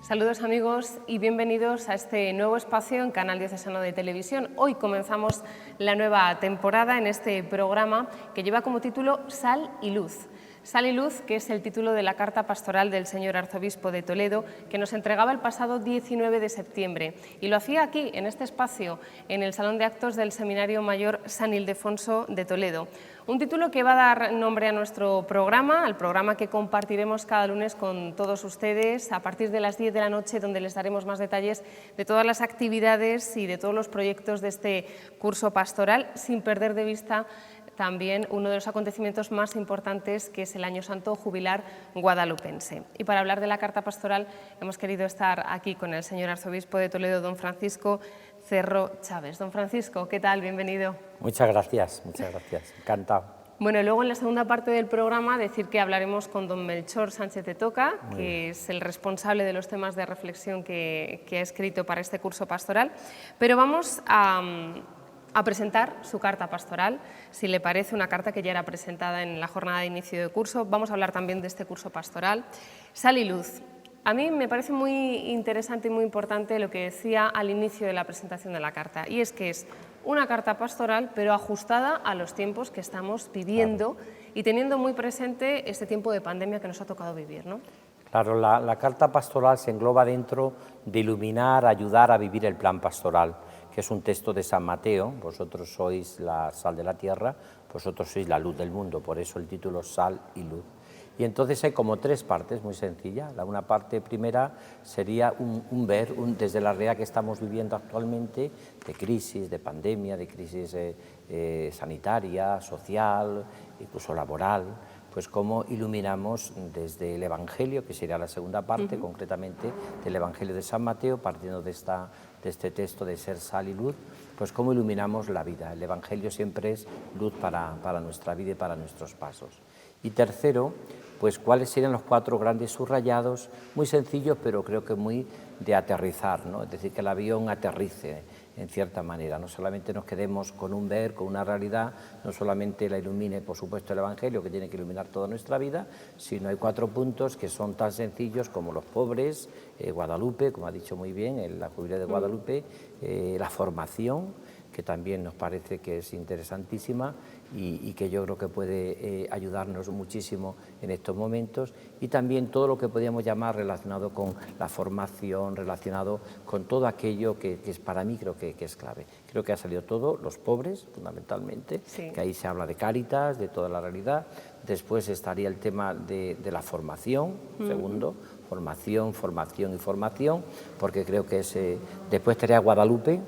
Saludos amigos y bienvenidos a este nuevo espacio en Canal Diocesano de Televisión. Hoy comenzamos la nueva temporada en este programa que lleva como título Sal y Luz. Sal y Luz, que es el título de la carta pastoral del señor arzobispo de Toledo, que nos entregaba el pasado 19 de septiembre. Y lo hacía aquí, en este espacio, en el Salón de Actos del Seminario Mayor San Ildefonso de Toledo. Un título que va a dar nombre a nuestro programa, al programa que compartiremos cada lunes con todos ustedes a partir de las 10 de la noche, donde les daremos más detalles de todas las actividades y de todos los proyectos de este curso pastoral, sin perder de vista también uno de los acontecimientos más importantes, que es el Año Santo Jubilar Guadalupense. Y para hablar de la carta pastoral hemos querido estar aquí con el señor arzobispo de Toledo, don Francisco Cerro Chaves. Don Francisco, ¿qué tal? Bienvenido. Muchas gracias, encantado. Bueno, luego en la segunda parte del programa decir que hablaremos con don Melchor Sánchez de Toca, que es el responsable de los temas de reflexión que ha escrito para este curso pastoral, pero vamos a presentar su carta pastoral, si le parece, una carta que ya era presentada en la jornada de inicio de curso. Vamos a hablar también de este curso pastoral. Sal y Luz. A mí me parece muy interesante y muy importante lo que decía al inicio de la presentación de la carta, y es que es una carta pastoral, pero ajustada a los tiempos que estamos viviendo, claro, y teniendo muy presente este tiempo de pandemia que nos ha tocado vivir, ¿no? Claro, la carta pastoral se engloba dentro de iluminar, ayudar a vivir el plan pastoral, que es un texto de San Mateo. Vosotros sois la sal de la tierra, vosotros sois la luz del mundo, por eso el título Sal y Luz. Y entonces hay como tres partes muy sencillas. Una parte primera sería un ver desde la realidad que estamos viviendo actualmente, de crisis, de pandemia, de crisis sanitaria, social, incluso laboral, pues cómo iluminamos desde el Evangelio, que sería la segunda parte, concretamente del Evangelio de San Mateo, partiendo de este texto de ser sal y luz, pues cómo iluminamos la vida. El Evangelio siempre es luz para nuestra vida y para nuestros pasos. Y tercero, pues cuáles serían los cuatro grandes subrayados, muy sencillos, pero creo que muy de aterrizar, ¿no? Es decir, que el avión aterrice en cierta manera, no solamente nos quedemos con un ver, con una realidad, no solamente la ilumine, por supuesto, el Evangelio, que tiene que iluminar toda nuestra vida, sino hay cuatro puntos que son tan sencillos como los pobres, Guadalupe, como ha dicho muy bien, la jubilea de Guadalupe, la formación, que también nos parece que es interesantísima y que yo creo que puede ayudarnos muchísimo en estos momentos, y también todo lo que podríamos llamar relacionado con la formación, relacionado con todo aquello que es para mí creo que es clave. Creo que ha salido todo, los pobres fundamentalmente, sí, que ahí se habla de Cáritas, de toda la realidad. Después estaría el tema de la formación, segundo, formación, porque creo que después estaría Guadalupe.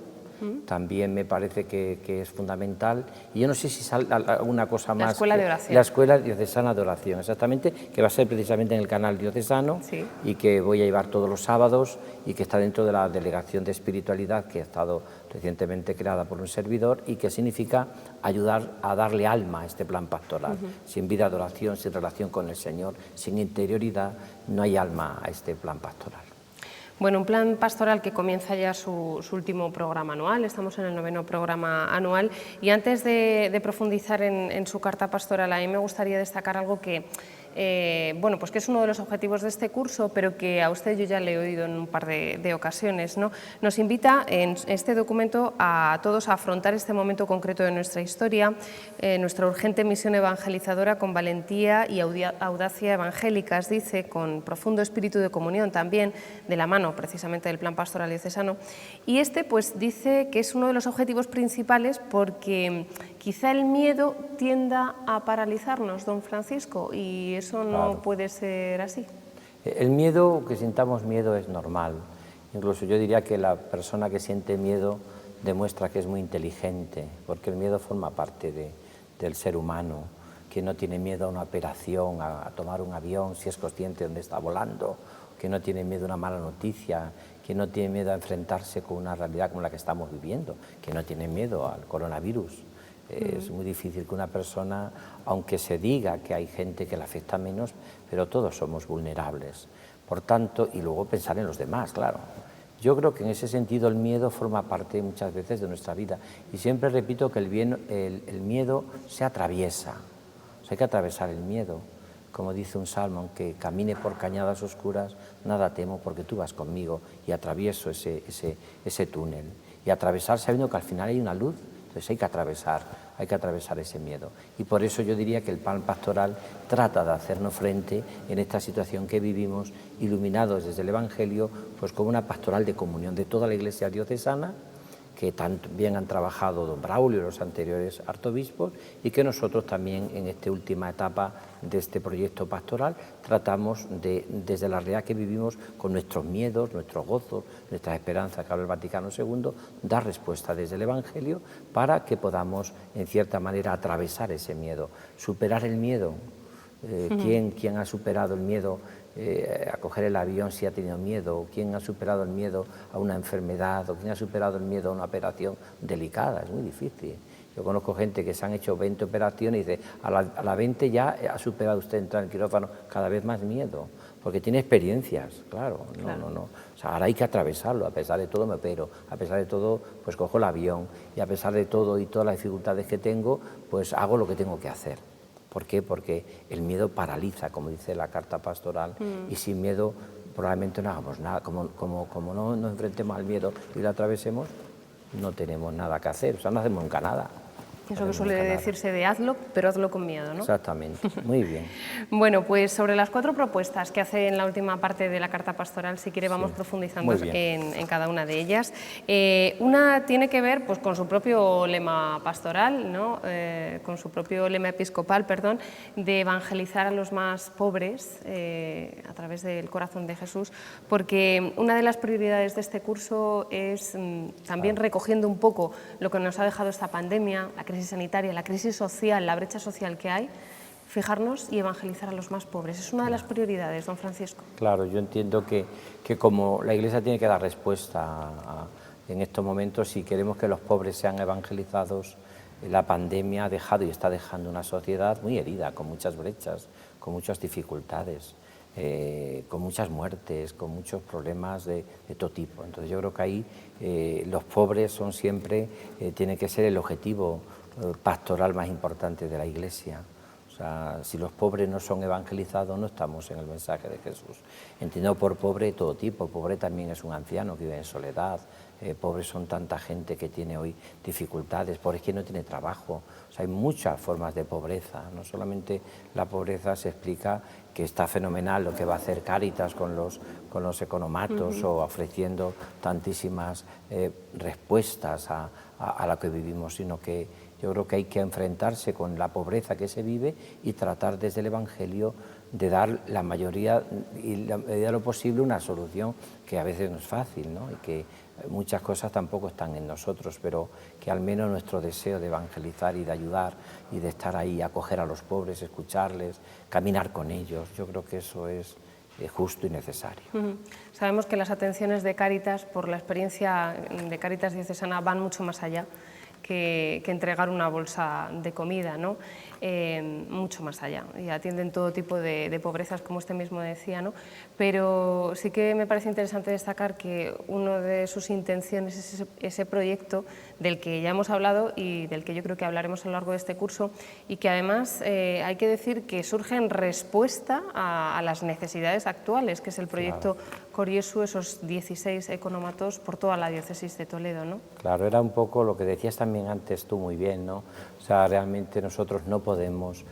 También me parece que es fundamental, y yo no sé si sale alguna cosa más. La Escuela de Oración. La Escuela Diocesana de Oración, exactamente, que va a ser precisamente en el canal diocesano, sí, y que voy a llevar todos los sábados, y que está dentro de la Delegación de Espiritualidad, que ha estado recientemente creada por un servidor, y que significa ayudar a darle alma a este plan pastoral. Sin vida de oración, sin relación con el Señor, sin interioridad, no hay alma a este plan pastoral. Bueno, un plan pastoral que comienza ya su último programa anual, estamos en el 9º programa anual, y antes de profundizar en su carta pastoral, a mí me gustaría destacar algo que bueno, pues que es uno de los objetivos de este curso, pero que a usted yo ya le he oído en un par de ocasiones, ¿no? Nos invita en este documento a todos a afrontar este momento concreto de nuestra historia, nuestra urgente misión evangelizadora con valentía y audacia evangélicas, dice, con profundo espíritu de comunión también, de la mano precisamente del plan pastoral diocesano. Y pues dice que es uno de los objetivos principales porque quizá el miedo tienda a paralizarnos, don Francisco, y eso no puede ser así. El miedo, que sintamos miedo, es normal. Incluso yo diría que la persona que siente miedo demuestra que es muy inteligente, porque el miedo forma parte del ser humano, que no tiene miedo a una operación, a tomar un avión si es consciente de dónde está volando, que no tiene miedo a una mala noticia, que no tiene miedo a enfrentarse con una realidad como la que estamos viviendo, que no tiene miedo al coronavirus. Es muy difícil que una persona, aunque se diga que hay gente que le afecta menos, pero todos somos vulnerables. Por tanto, y luego pensar en los demás, claro. Yo creo que en ese sentido el miedo forma parte muchas veces de nuestra vida. Y siempre repito que el miedo se atraviesa. O sea, hay que atravesar el miedo. como dice un salmo, aunque camine por cañadas oscuras, nada temo porque tú vas conmigo, y atravieso ese túnel. Y atravesar sabiendo que al final hay una luz, entonces hay que atravesar ese miedo. Y por eso yo diría que el plan pastoral trata de hacernos frente en esta situación que vivimos, iluminados desde el Evangelio, pues como una pastoral de comunión de toda la Iglesia diocesana, que tan bien han trabajado don Braulio y los anteriores arzobispos, y que nosotros también en esta última etapa de este proyecto pastoral tratamos de, desde la realidad que vivimos, con nuestros miedos, nuestros gozos, nuestras esperanzas, que habla el Vaticano II, dar respuesta desde el Evangelio para que podamos, en cierta manera, atravesar ese miedo, superar el miedo. ¿Quién ha superado el miedo a coger el avión si ha tenido miedo? ¿Quién ha superado el miedo a una enfermedad? ¿O quién ha superado el miedo a una operación delicada? Es muy difícil. Yo conozco gente que se han hecho 20 operaciones y dice, a la 20 ya ha superado usted entrar en el quirófano, cada vez más miedo, porque tiene experiencias, claro. No. O sea, ahora hay que atravesarlo, a pesar de todo me opero, a pesar de todo pues cojo el avión, y a pesar de todo y todas las dificultades que tengo, pues hago lo que tengo que hacer. ¿Por qué? Porque el miedo paraliza, como dice la carta pastoral, y sin miedo probablemente no hagamos nada. Como no nos enfrentemos al miedo y lo atravesemos, no tenemos nada que hacer, o sea, no hacemos nunca nada. Eso que suele decirse de hazlo, pero hazlo con miedo, ¿no? Exactamente, muy bien. Bueno, pues sobre las 4 propuestas que hace en la última parte de la carta pastoral, si quiere vamos profundizando en cada una de ellas. Una tiene que ver pues, con su propio lema pastoral, ¿no? Con su propio lema episcopal, perdón, de evangelizar a los más pobres a través del corazón de Jesús, porque una de las prioridades de este curso es también recogiendo un poco lo que nos ha dejado esta pandemia, la crisis sanitaria, la crisis social, la brecha social que hay, fijarnos y evangelizar a los más pobres. Es una de las prioridades, don Francisco. Claro, yo entiendo que como la Iglesia tiene que dar respuesta en estos momentos, si queremos que los pobres sean evangelizados, la pandemia ha dejado y está dejando una sociedad muy herida, con muchas brechas, con muchas dificultades, con muchas muertes, con muchos problemas de todo tipo. Entonces yo creo que ahí los pobres son siempre, tiene que ser el objetivo pastoral más importante de la Iglesia. O sea, si los pobres no son evangelizados, no estamos en el mensaje de Jesús. Entiendo por pobre de todo tipo. Pobre también es un anciano que vive en soledad. Pobres son tanta gente que tiene hoy dificultades. Pobre es quien no tiene trabajo. O sea, hay muchas formas de pobreza. No solamente la pobreza se explica que está fenomenal lo que va a hacer Cáritas con los economatos o ofreciendo tantísimas respuestas a lo que vivimos, sino que yo creo que hay que enfrentarse con la pobreza que se vive y tratar desde el Evangelio de dar la mayoría y la medida de lo posible una solución que a veces no es fácil, ¿no? Y que muchas cosas tampoco están en nosotros, pero que al menos nuestro deseo de evangelizar y de ayudar y de estar ahí, acoger a los pobres, escucharles, caminar con ellos, yo creo que eso es justo y necesario. Sabemos que las atenciones de Cáritas, por la experiencia de Cáritas diocesana, van mucho más allá que entregar una bolsa de comida, ¿no? Mucho más allá, y atienden todo tipo de pobrezas, como usted mismo decía, ¿no? Pero sí que me parece interesante destacar que una de sus intenciones es ese proyecto del que ya hemos hablado y del que yo creo que hablaremos a lo largo de este curso, y que además hay que decir que surge en respuesta a las necesidades actuales, que es el proyecto Cor Jesu, esos 16 economatos por toda la diócesis de Toledo, ¿no? Claro, era un poco lo que decías también antes tú muy bien, ¿no? O sea, realmente nosotros no podemos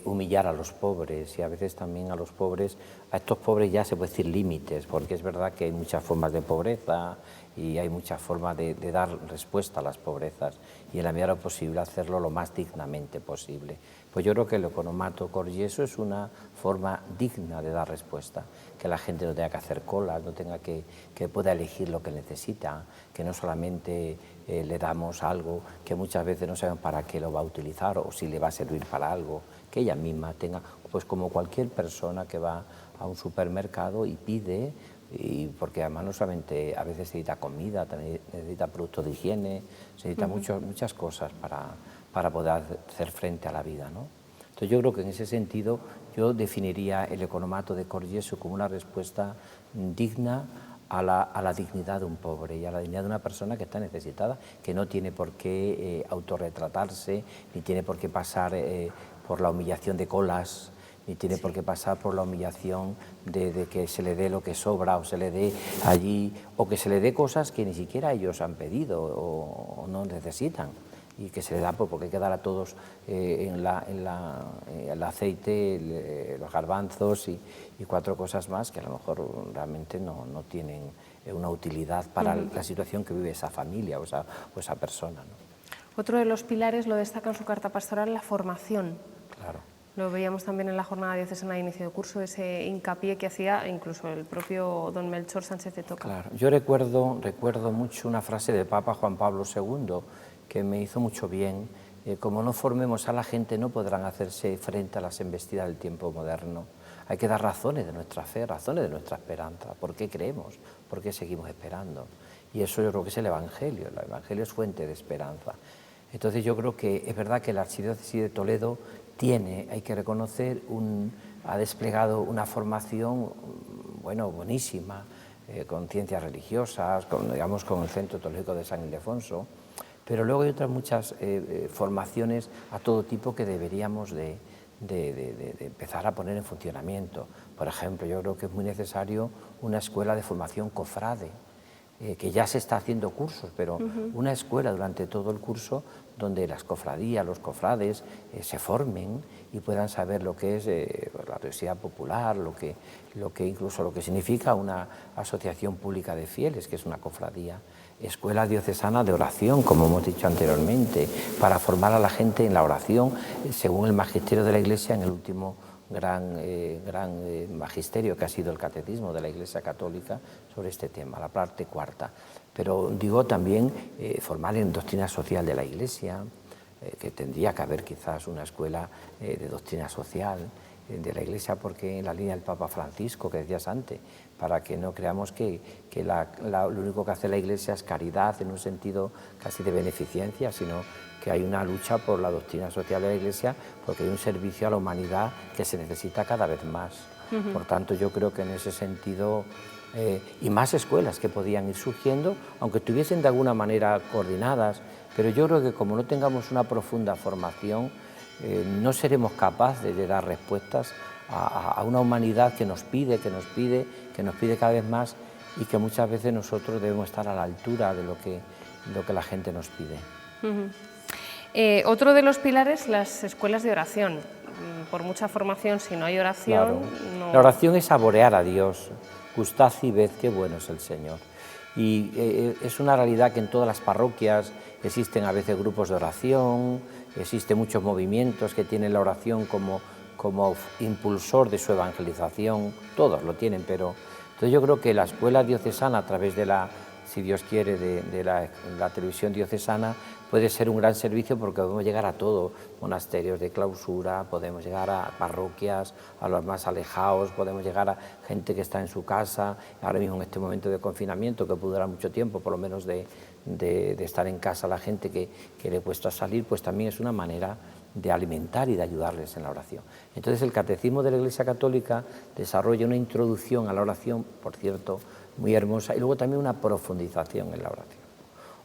humillar a los pobres, y a veces también a los pobres, a estos pobres ya se puede decir límites, porque es verdad que hay muchas formas de pobreza y hay muchas formas de dar respuesta a las pobrezas, y en la medida de lo posible hacerlo lo más dignamente posible. Pues yo creo que el economato Cor Jesu es una forma digna de dar respuesta, que la gente no tenga que hacer colas, no tenga que pueda elegir lo que necesita, que no solamente le damos algo que muchas veces no sabemos para qué lo va a utilizar o si le va a servir para algo, que ella misma tenga, pues como cualquier persona que va a un supermercado y pide, y porque además no solamente a veces necesita comida, también necesita productos de higiene, necesita muchas cosas para poder hacer frente a la vida, ¿no? Entonces yo creo que en ese sentido yo definiría el economato de Cor Jesu como una respuesta digna a la dignidad de un pobre y a la dignidad de una persona que está necesitada, que no tiene por qué autorretratarse, ni tiene por qué pasar por la humillación de colas, ni tiene por qué pasar por la humillación de que se le dé lo que sobra o se le dé allí, o que se le dé cosas que ni siquiera ellos han pedido o no necesitan, y que se le da porque hay que dar a todos el aceite, los garbanzos y 4 cosas más que a lo mejor realmente no tienen una utilidad para la situación que vive esa familia o esa persona, ¿no? Otro de los pilares, lo destaca en su carta pastoral, la formación. Claro. Lo veíamos también en la jornada diocesana de inicio de curso, ese hincapié que hacía incluso el propio don Melchor Sánchez de Toca. Claro. Yo recuerdo mucho una frase del Papa Juan Pablo II que me hizo mucho bien. Como no formemos a la gente, no podrán hacerse frente a las embestidas del tiempo moderno. Hay que dar razones de nuestra fe, razones de nuestra esperanza. ¿Por qué creemos? ¿Por qué seguimos esperando? Y eso yo creo que es el Evangelio. El Evangelio es fuente de esperanza. Entonces yo creo que es verdad que la Archidiócesis de Toledo hay que reconocer, ha desplegado una formación buenísima, con ciencias religiosas, con el Centro Teológico de San Ildefonso, pero luego hay otras muchas formaciones a todo tipo que deberíamos de empezar a poner en funcionamiento. Por ejemplo, yo creo que es muy necesario una escuela de formación cofrade, que ya se está haciendo cursos, pero una escuela durante todo el curso donde las cofradías, los cofrades se formen y puedan saber lo que es la religiosidad popular, incluso lo que significa una asociación pública de fieles, que es una cofradía. Escuela diocesana de oración, como hemos dicho anteriormente, para formar a la gente en la oración, según el magisterio de la Iglesia en el último gran magisterio que ha sido el catecismo de la Iglesia Católica sobre este tema, la parte cuarta. Pero digo también formar en doctrina social de la Iglesia, que tendría que haber quizás una escuela de doctrina social de la Iglesia, porque en la línea del Papa Francisco, que decías antes, para que no creamos que lo único que hace la Iglesia es caridad en un sentido casi de beneficencia, sino que hay una lucha por la doctrina social de la Iglesia, porque hay un servicio a la humanidad que se necesita cada vez más. Por tanto, yo creo que en ese sentido, y más escuelas que podían ir surgiendo, aunque estuviesen de alguna manera coordinadas, pero yo creo que como no tengamos una profunda formación, no seremos capaces de dar respuestas a una humanidad que nos pide cada vez más, y que muchas veces nosotros debemos estar a la altura de lo que la gente nos pide. Otro de los pilares, las escuelas de oración. Por mucha formación, si no hay oración... Claro. No... La oración es saborear a Dios. Gustad y ved qué bueno es el Señor. Y es una realidad que en todas las parroquias existen a veces grupos de oración, existen muchos movimientos que tienen la oración como impulsor de su evangelización. Todos lo tienen, pero... Entonces yo creo que la escuela diocesana, a través de si Dios quiere, de la televisión diocesana, puede ser un gran servicio, porque podemos llegar a todo, monasterios de clausura, podemos llegar a parroquias, a los más alejados, podemos llegar a gente que está en su casa, ahora mismo en este momento de confinamiento, que puede durar mucho tiempo, por lo menos de estar en casa, la gente que le cuesta salir, pues también es una manera de alimentar y de ayudarles en la oración. Entonces el Catecismo de la Iglesia Católica desarrolla una introducción a la oración, por cierto, muy hermosa, y luego también una profundización en la oración.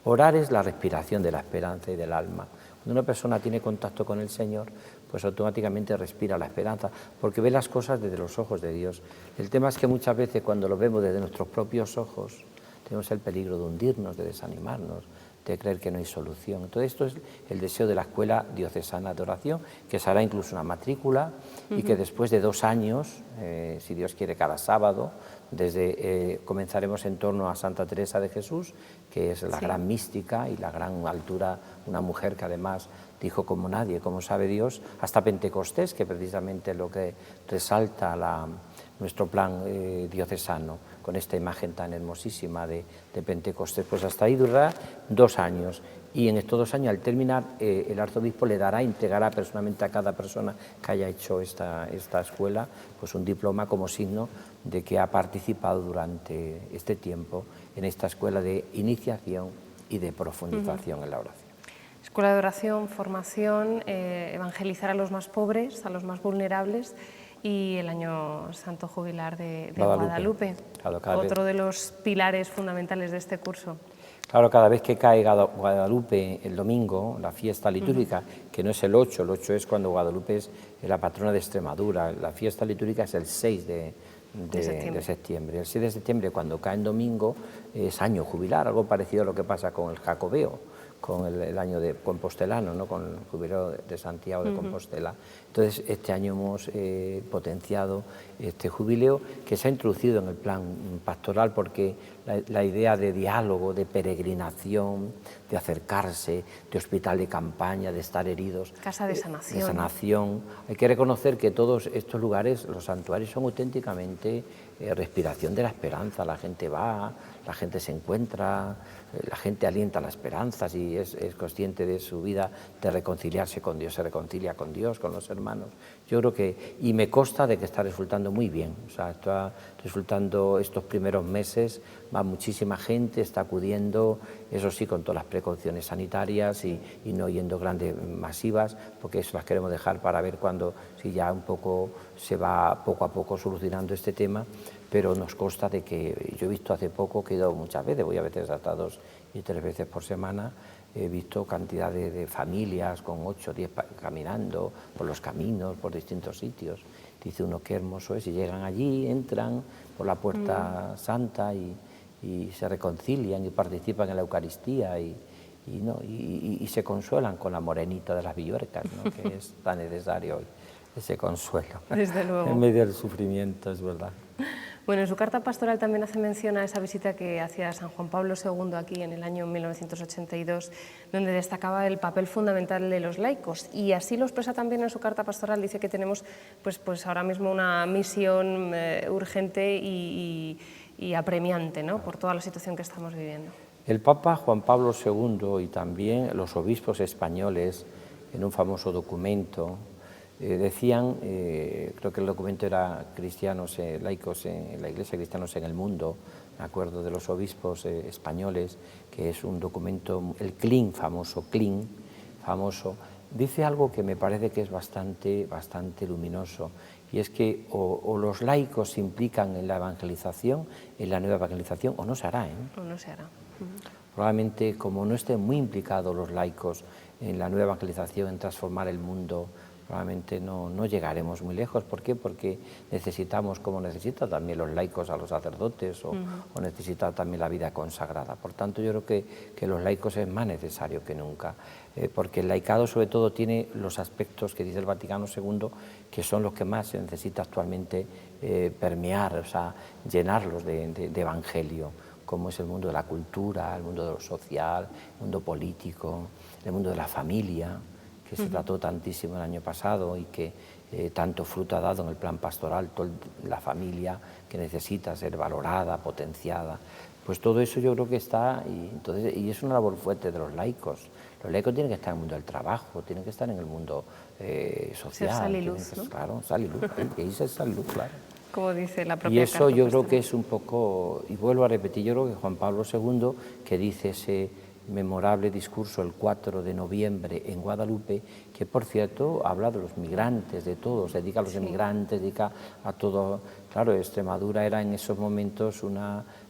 Orar es la respiración de la esperanza y del alma. Cuando una persona tiene contacto con el Señor, pues automáticamente respira la esperanza, porque ve las cosas desde los ojos de Dios. El tema es que muchas veces cuando lo vemos desde nuestros propios ojos, tenemos el peligro de hundirnos, de desanimarnos, de creer que no hay solución. Entonces esto es el deseo de la Escuela Diocesana de Oración, que se hará incluso una matrícula, y que después de 2 años, si Dios quiere, cada sábado, comenzaremos en torno a Santa Teresa de Jesús, que es la gran mística y la gran altura, una mujer que además dijo como nadie, como sabe Dios, hasta Pentecostés, que precisamente es lo que resalta nuestro plan diocesano, con esta imagen tan hermosísima de Pentecostés. Pues hasta ahí durará 2 años, y en estos 2 años, al terminar, el arzobispo entregará personalmente a cada persona que haya hecho esta escuela, pues un diploma como signo de que ha participado durante este tiempo en esta escuela de iniciación y de profundización en la oración. Escuela de oración, formación, evangelizar a los más pobres, a los más vulnerables, y el año santo jubilar de Guadalupe. Claro, otro de los pilares fundamentales de este curso. Claro, cada vez que cae Guadalupe el domingo, la fiesta litúrgica, que no es el 8 es cuando Guadalupe es la patrona de Extremadura, la fiesta litúrgica es el 6 de septiembre. El 6 de septiembre, cuando cae en domingo, es año jubilar, algo parecido a lo que pasa con el Jacobeo, con el año de compostelano, ¿no? Con el jubileo de Santiago de Compostela. Entonces, este año hemos potenciado este jubileo que se ha introducido en el plan pastoral porque la idea de diálogo, de peregrinación, de acercarse, de hospital de campaña, de estar heridos. Casa de sanación. De sanación. Hay que reconocer que todos estos lugares, los santuarios, son auténticamente respiración de la esperanza. La gente va, la gente se encuentra, la gente alienta la esperanza y es consciente de su vida de reconciliarse con Dios, se reconcilia con Dios, con los hermanos. Yo creo que, y me consta de que está resultando muy bien, o sea, está resultando estos primeros meses, va muchísima gente, está acudiendo, eso sí, con todas las precauciones sanitarias y no yendo grandes masivas, porque eso las queremos dejar para ver cuando, si ya un poco se va poco a poco solucionando este tema, pero nos consta de que yo he visto hace poco, que he ido muchas veces, voy a veces hasta 2 y 3 veces por semana, he visto cantidad de familias con 8 o 10 caminando por los caminos, por distintos sitios. Dice uno qué hermoso es, y llegan allí, entran por la puerta santa y se reconcilian y participan en la Eucaristía y se consuelan con la morenita de las Villuercas, ¿no? Que es tan necesario hoy, ese consuelo. Desde luego. En medio del sufrimiento, es verdad. Bueno, en su carta pastoral también hace mención a esa visita que hacía San Juan Pablo II aquí en el año 1982, donde destacaba el papel fundamental de los laicos, y así lo expresa también en su carta pastoral. Dice que tenemos pues ahora mismo una misión urgente y apremiante, ¿no?, por toda la situación que estamos viviendo. El Papa Juan Pablo II y también los obispos españoles, en un famoso documento, decían, creo que el documento era cristianos, laicos en la Iglesia, cristianos en el mundo, me acuerdo de los obispos españoles, que es un documento, el CLIN, famoso, dice algo que me parece que es bastante luminoso, y es que o los laicos se implican en la evangelización, en la nueva evangelización, o no se hará. O no se hará. Probablemente, como no estén muy implicados los laicos en la nueva evangelización, en transformar el mundo, probablemente no llegaremos muy lejos. ¿Por qué? Porque necesitamos, como necesitan también los laicos a los sacerdotes, o necesita también la vida consagrada. Por tanto, yo creo que los laicos es más necesario que nunca, porque el laicado sobre todo tiene los aspectos que dice el Vaticano II, que son los que más se necesita actualmente permear, o sea, llenarlos de evangelio, como es el mundo de la cultura, el mundo de lo social, el mundo político, el mundo de la familia, que se trató tantísimo el año pasado y que tanto fruto ha dado en el plan pastoral, toda la familia que necesita ser valorada, potenciada. Pues todo eso yo creo que está, y es una labor fuerte de los laicos. Los laicos tienen que estar en el mundo del trabajo, tienen que estar en el mundo social. Ser sal y luz, ¿no? Claro, sal y luz, que dice sal y luz, claro. Como dice la propia Y eso yo creo carta que es un poco, y vuelvo a repetir, yo creo que Juan Pablo II, que dice ese memorable discurso el 4 de noviembre en Guadalupe, que por cierto habla de los migrantes, de todos, dedica a los emigrantes, dedica a todo. Claro, Extremadura era en esos momentos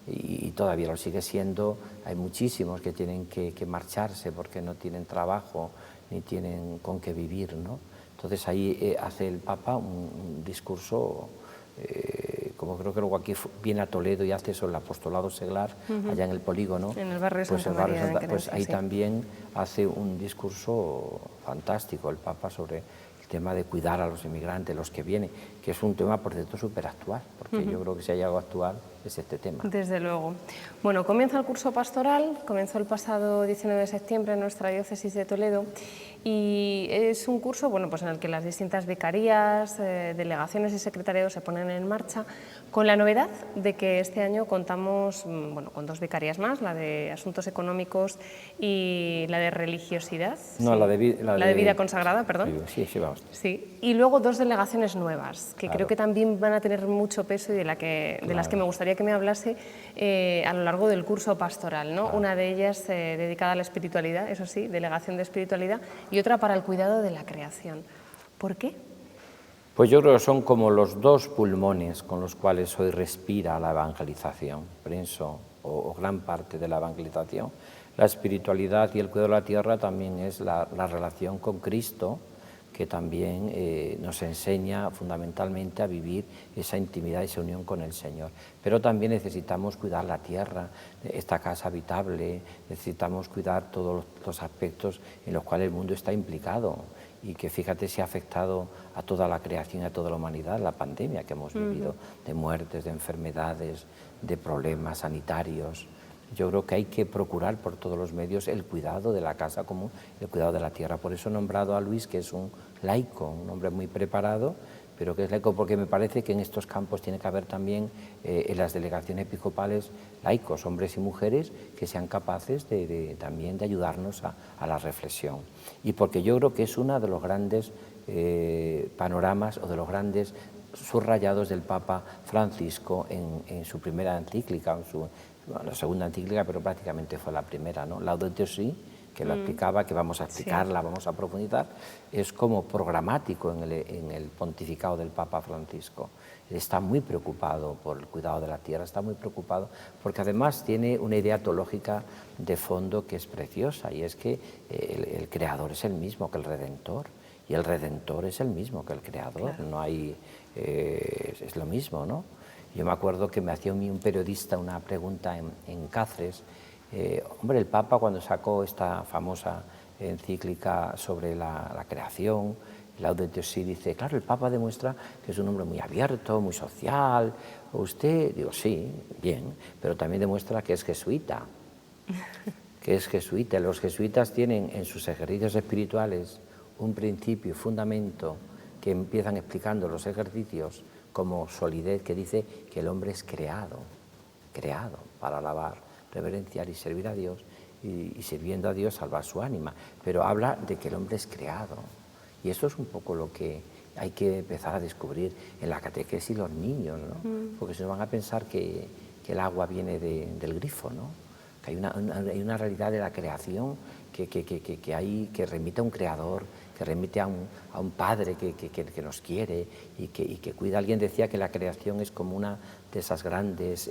y todavía lo sigue siendo, hay muchísimos que tienen que marcharse porque no tienen trabajo ni tienen con qué vivir, ¿no? Entonces ahí hace el Papa un discurso, como creo que luego aquí viene a Toledo y hace eso el apostolado seglar, allá en el polígono, en el barrio de Santa María de Querencia, pues ahí también hace un discurso fantástico el Papa sobre el tema de cuidar a los inmigrantes, los que vienen, que es un tema por cierto súper actual, porque yo creo que si hay algo actual es este tema. Desde luego. Bueno, comienza el curso pastoral, comenzó el pasado 19 de septiembre en nuestra diócesis de Toledo, y es un curso, bueno, pues en el que las distintas vicarías, delegaciones y secretariados se ponen en marcha, con la novedad de que este año contamos, bueno, con 2 vicarías más, la de Asuntos Económicos y la de Religiosidad. No, sí. la de Vida Consagrada, perdón. Sí, vamos. Sí, y luego 2 delegaciones nuevas, que Claro. creo que también van a tener mucho peso y de las que me gustaría que me hablase a lo largo del curso pastoral, ¿no? Claro. Una de ellas dedicada a la espiritualidad, eso sí, delegación de espiritualidad, y otra para el cuidado de la creación. ¿Por qué? Pues yo creo que son como los 2 pulmones con los cuales hoy respira la evangelización, pienso, o gran parte de la evangelización, La espiritualidad y el cuidado de la tierra también es la relación con Cristo, que también nos enseña fundamentalmente a vivir esa intimidad, esa unión con el Señor. Pero también necesitamos cuidar la tierra, esta casa habitable, necesitamos cuidar todos los aspectos en los cuales el mundo está implicado y que fíjate si ha afectado a toda la creación, a toda la humanidad, la pandemia que hemos vivido, de muertes, de enfermedades, de problemas sanitarios. Yo creo que hay que procurar por todos los medios el cuidado de la casa común, el cuidado de la tierra. Por eso he nombrado a Luis, que es un laico, un hombre muy preparado, pero que es laico porque me parece que en estos campos tiene que haber también en las delegaciones episcopales laicos, hombres y mujeres, que sean capaces también de ayudarnos a la reflexión. Y porque yo creo que es uno de los grandes panoramas o de los grandes subrayados del Papa Francisco en su primera encíclica, la segunda encíclica, pero prácticamente fue la primera, ¿no? Laudato Si, que lo explicaba, que vamos a explicarla, sí, vamos a profundizar, es como programático en el pontificado del Papa Francisco. Él está muy preocupado por el cuidado de la tierra, está muy preocupado porque además tiene una idea teológica de fondo que es preciosa, y es que el creador es el mismo que el redentor, y el redentor es el mismo que el creador, claro. No hay, es lo mismo, ¿no? Yo me acuerdo que me hacía un periodista una pregunta en Cáceres. Hombre, el Papa cuando sacó esta famosa encíclica sobre la creación, Laudato Si, dice, claro, el Papa demuestra que es un hombre muy abierto, muy social. Usted, digo, sí, bien, pero también demuestra que es jesuita. Que es jesuita. Los jesuitas tienen en sus ejercicios espirituales un principio y fundamento que empiezan explicando los ejercicios como solidez, que dice que el hombre es creado para alabar, reverenciar y servir a Dios, y sirviendo a Dios salvar su ánima. Pero habla de que el hombre es creado. Y eso es un poco lo que hay que empezar a descubrir en la catequesis los niños, ¿no? Porque si no van a pensar que el agua viene del grifo, ¿no? Que hay una realidad de la creación que remite a un creador, que remite a un padre que nos quiere y que cuida. Alguien decía que la creación es como una de esas grandes,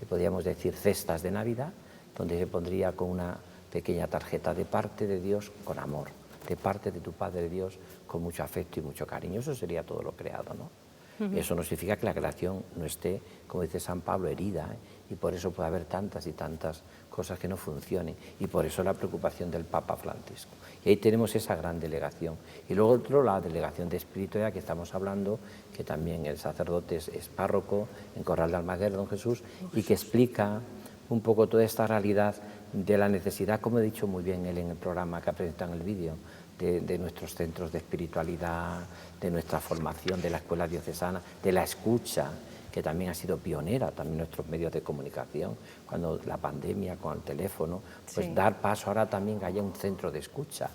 podríamos decir, cestas de Navidad, donde se pondría con una pequeña tarjeta de parte de Dios con amor, de parte de tu Padre Dios con mucho afecto y mucho cariño. Eso sería todo lo creado, ¿no? Eso no significa que la creación no esté, como dice San Pablo, herida, y por eso puede haber tantas y tantas cosas que no funcionen, y por eso la preocupación del Papa Francisco. Y ahí tenemos esa gran delegación. Y luego otro, la delegación de espiritualidad que estamos hablando, que también el sacerdote es párroco en Corral de Almaguer, don Jesús, y que explica un poco toda esta realidad de la necesidad, como he dicho muy bien él en el programa que ha presentado en el vídeo, de nuestros centros de espiritualidad, de nuestra formación, de la escuela diocesana, de la escucha, que también ha sido pionera, también nuestros medios de comunicación, cuando la pandemia, con el teléfono, pues sí, dar paso ahora también que haya un centro de escucha.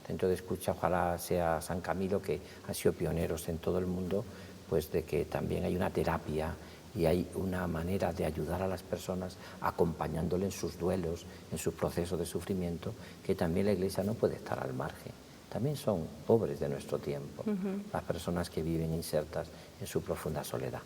Centro de escucha, ojalá sea San Camilo, que ha sido pioneros en todo el mundo, pues de que también hay una terapia y hay una manera de ayudar a las personas acompañándole en sus duelos, en sus procesos de sufrimiento, que también la Iglesia no puede estar al margen. También son pobres de nuestro tiempo, las personas que viven insertas en su profunda soledad.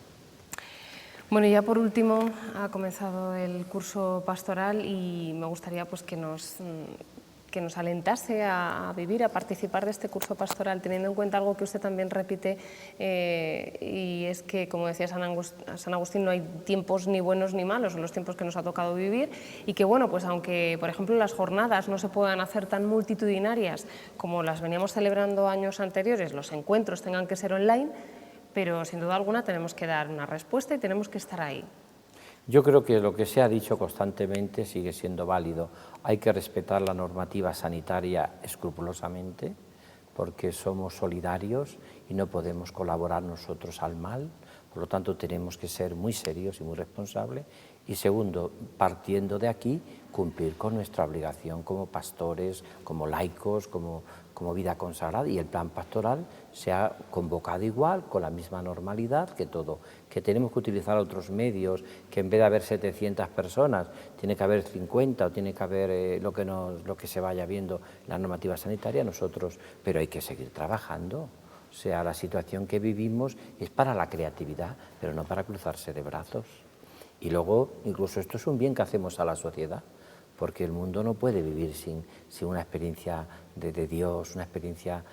Bueno, ya por último, ha comenzado el curso pastoral y me gustaría pues, que nos alentase a vivir, a participar de este curso pastoral, teniendo en cuenta algo que usted también repite, y es que, como decía San Agustín, no hay tiempos ni buenos ni malos, son los tiempos que nos ha tocado vivir, y que, bueno, pues aunque, por ejemplo, las jornadas no se puedan hacer tan multitudinarias como las veníamos celebrando años anteriores, los encuentros tengan que ser online, pero sin duda alguna tenemos que dar una respuesta y tenemos que estar ahí. Yo creo que lo que se ha dicho constantemente sigue siendo válido. Hay que respetar la normativa sanitaria escrupulosamente, porque somos solidarios y no podemos colaborar nosotros al mal. Por lo tanto, tenemos que ser muy serios y muy responsables. Y segundo, partiendo de aquí, cumplir con nuestra obligación como pastores, como laicos, como vida consagrada, y el plan pastoral se ha convocado igual, con la misma normalidad que todo, que tenemos que utilizar otros medios, que en vez de haber 700 personas, tiene que haber 50 o tiene que haber lo que se vaya viendo la normativa sanitaria, nosotros, pero hay que seguir trabajando. O sea, la situación que vivimos es para la creatividad, pero no para cruzarse de brazos. Y luego, incluso esto es un bien que hacemos a la sociedad, porque el mundo no puede vivir sin una experiencia de Dios, una experiencia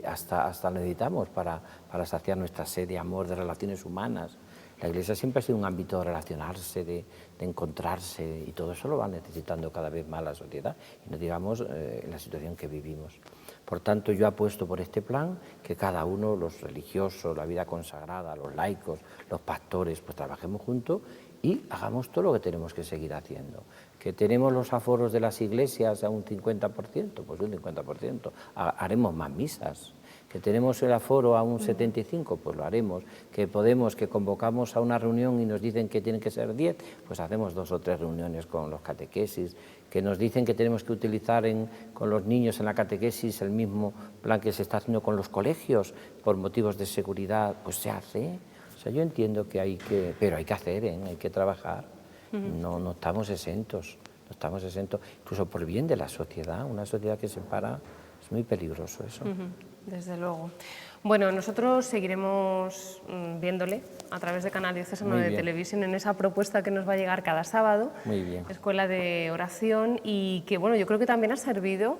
hasta lo necesitamos para saciar nuestra sed de amor, de relaciones humanas. La Iglesia siempre ha sido un ámbito de relacionarse, de encontrarse, y todo eso lo va necesitando cada vez más la sociedad, y no digamos en la situación que vivimos. Por tanto, yo apuesto por este plan, que cada uno, los religiosos, la vida consagrada, los laicos, los pastores, pues trabajemos juntos y hagamos todo lo que tenemos que seguir haciendo. Que tenemos los aforos de las iglesias a un 50%, pues un 50%, haremos más misas. Que tenemos el aforo a un 75%, pues lo haremos. Que convocamos a una reunión y nos dicen que tienen que ser 10, pues hacemos 2 o 3 reuniones con los catequesis. Que nos dicen que tenemos que utilizar con los niños en la catequesis el mismo plan que se está haciendo con los colegios por motivos de seguridad, pues se hace. O sea, yo entiendo pero hay que hacer, hay que trabajar. No estamos exentos, incluso por el bien de la sociedad. Una sociedad que se separa es muy peligroso eso. Desde luego. Bueno, nosotros seguiremos viéndole a través de Canal Diocesano de Televisión en esa propuesta que nos va a llegar cada sábado, Escuela de Oración, y que bueno, yo creo que también ha servido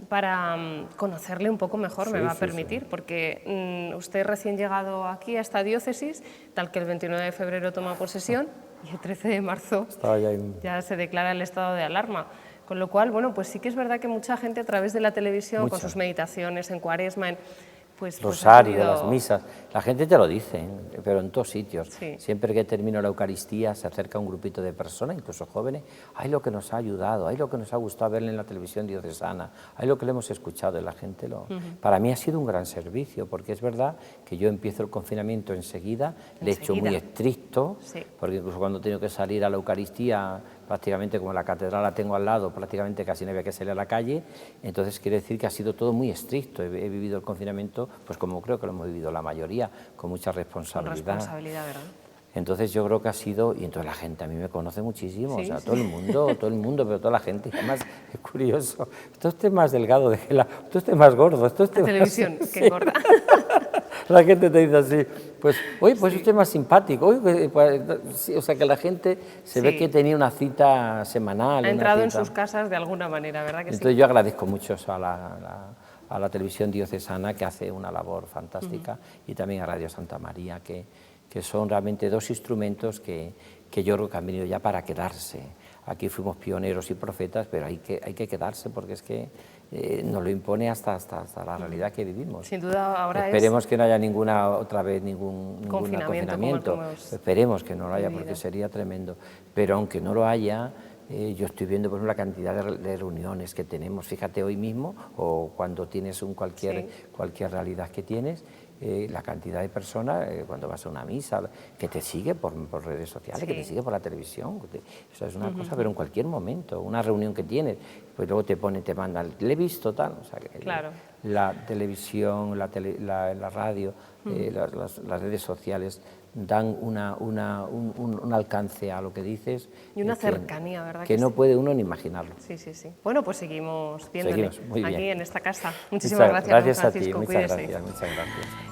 para conocerle un poco mejor, me va a permitir, porque usted recién llegado aquí a esta diócesis, tal que el 29 de febrero toma posesión y el 13 de marzo ya se declara el estado de alarma. Con lo cual, bueno, pues sí que es verdad que mucha gente a través de la televisión, con sus meditaciones en Cuaresma, Rosario, las misas, la gente te lo dice, pero en todos sitios. Sí. Siempre que termino la Eucaristía se acerca un grupito de personas, incluso jóvenes, ay lo que nos ha ayudado, ay lo que nos ha gustado verle en la televisión diocesana, ay lo que le hemos escuchado, y la gente Para mí ha sido un gran servicio, porque es verdad que yo empiezo el confinamiento enseguida, le he hecho muy estricto, porque incluso cuando tengo que salir a la Eucaristía, prácticamente como la catedral la tengo al lado, prácticamente casi no había que salir a la calle, entonces quiere decir que ha sido todo muy estricto. He vivido el confinamiento, pues como creo que lo hemos vivido la mayoría, con mucha responsabilidad. Con responsabilidad, ¿verdad? Entonces yo creo que ha sido, y entonces la gente a mí me conoce muchísimo, o sea, todo el mundo, pero toda la gente, además es curioso, esto esté más delgado de gela, esto esté más gordo, esto esté más... televisión, que gorda. La gente te dice así, pues, oye, pues usted es más simpático, oye, pues, o sea, que la gente se ve que tenía una cita semanal. Ha entrado en sus casas de alguna manera, ¿verdad que Entonces yo agradezco mucho eso a la televisión diocesana, que hace una labor fantástica, y también a Radio Santa María, que son realmente 2 instrumentos que yo creo que han venido ya para quedarse. Aquí fuimos pioneros y profetas, pero hay que quedarse, porque es que nos lo impone hasta la realidad que vivimos. Sin duda ahora Esperemos que no haya ningún confinamiento. Esperemos que no lo haya, porque sería tremendo. Pero aunque no lo haya, yo estoy viendo por ejemplo, la cantidad de reuniones que tenemos. Fíjate hoy mismo, o cuando tienes cualquier realidad que tienes, la cantidad de personas, cuando vas a una misa, que te sigue por redes sociales, que te sigue por la televisión. Eso es una cosa, pero en cualquier momento, una reunión que tienes, pues luego te mandan, le he visto tal. O sea, la televisión, la radio, las redes sociales dan un alcance a lo que dices. Y una cercanía, ¿verdad? Que no puede uno ni imaginarlo. Sí. Bueno, pues seguimos viéndole aquí en esta casa. Muchísimas gracias a ti, muchas gracias.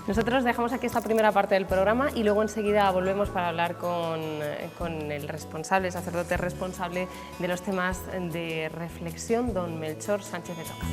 Nosotros dejamos aquí esta primera parte del programa y luego enseguida volvemos para hablar con el sacerdote responsable de los temas de reflexión, don Melchor Sánchez de Toca.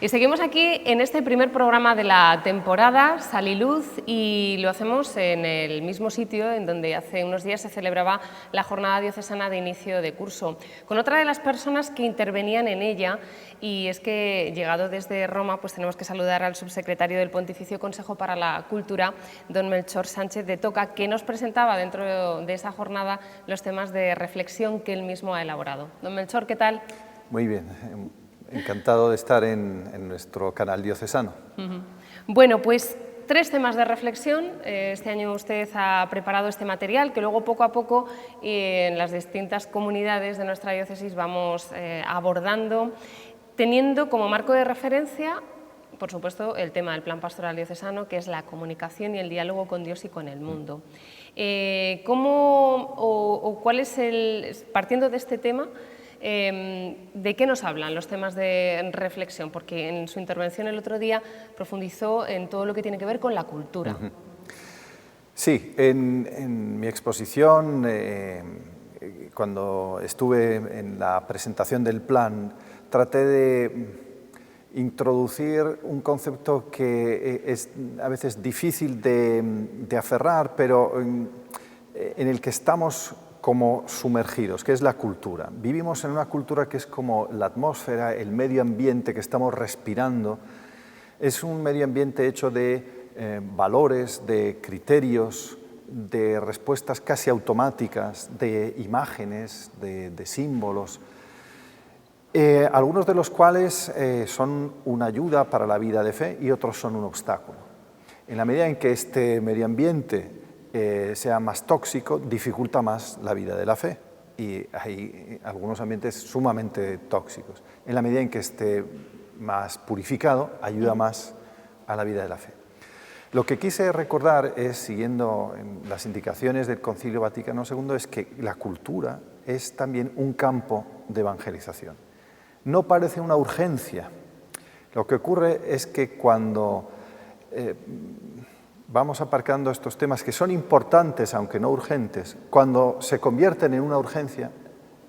Y seguimos aquí en este primer programa de la temporada, Sal y Luz, y lo hacemos en el mismo sitio en donde hace unos días se celebraba la jornada diocesana de inicio de curso, con otra de las personas que intervenían en ella, y es que, llegado desde Roma, pues tenemos que saludar al subsecretario del Pontificio Consejo para la Cultura, don Melchor Sánchez de Toca, que nos presentaba dentro de esa jornada los temas de reflexión que él mismo ha elaborado. Don Melchor, ¿qué tal? Muy bien. Encantado de estar en nuestro canal diocesano. Bueno, pues 3 temas de reflexión. Este año usted ha preparado este material que luego poco a poco en las distintas comunidades de nuestra diócesis vamos abordando, teniendo como marco de referencia, por supuesto, el tema del Plan Pastoral Diocesano, que es la comunicación y el diálogo con Dios y con el mundo. ¿Cuál es partiendo de este tema, de qué nos hablan los temas de reflexión? Porque en su intervención el otro día profundizó en todo lo que tiene que ver con la cultura. Sí, en mi exposición, cuando estuve en la presentación del plan, traté de introducir un concepto que es a veces difícil de aferrar, pero en el que estamos como sumergidos, que es la cultura. Vivimos en una cultura que es como la atmósfera, el medio ambiente que estamos respirando. Es un medio ambiente hecho de valores, de criterios, de respuestas casi automáticas, de imágenes, de símbolos, algunos de los cuales son una ayuda para la vida de fe y otros son un obstáculo. En la medida en que este medio ambiente sea más tóxico, dificulta más la vida de la fe, y hay algunos ambientes sumamente tóxicos. En la medida en que esté más purificado, ayuda más a la vida de la fe. Lo que quise recordar es, siguiendo las indicaciones del Concilio Vaticano II, es que la cultura es también un campo de evangelización. No parece una urgencia. Lo que ocurre es que cuando vamos aparcando estos temas que son importantes, aunque no urgentes, cuando se convierten en una urgencia,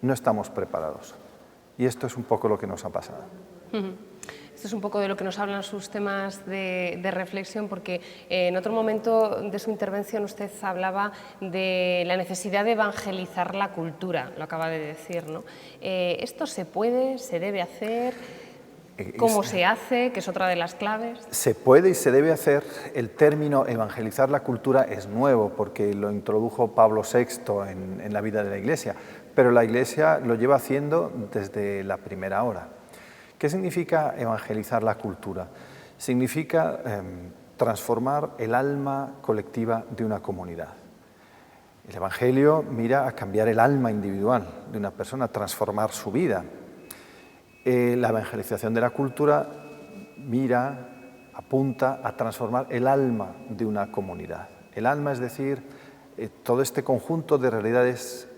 no estamos preparados. Y esto es un poco lo que nos ha pasado. Esto es un poco de lo que nos hablan sus temas de reflexión, porque en otro momento de su intervención usted hablaba de la necesidad de evangelizar la cultura, lo acaba de decir, ¿no? ¿Esto se puede, se debe hacer? ¿Cómo se hace? Que es otra de las claves. Se puede y se debe hacer. El término evangelizar la cultura es nuevo porque lo introdujo Pablo VI en la vida de la Iglesia, pero la Iglesia lo lleva haciendo desde la primera hora. ¿Qué significa evangelizar la cultura? Significa transformar el alma colectiva de una comunidad. El Evangelio mira a cambiar el alma individual de una persona, a transformar su vida. La evangelización de la cultura mira, apunta a transformar el alma de una comunidad. El alma, es decir, todo este conjunto de realidades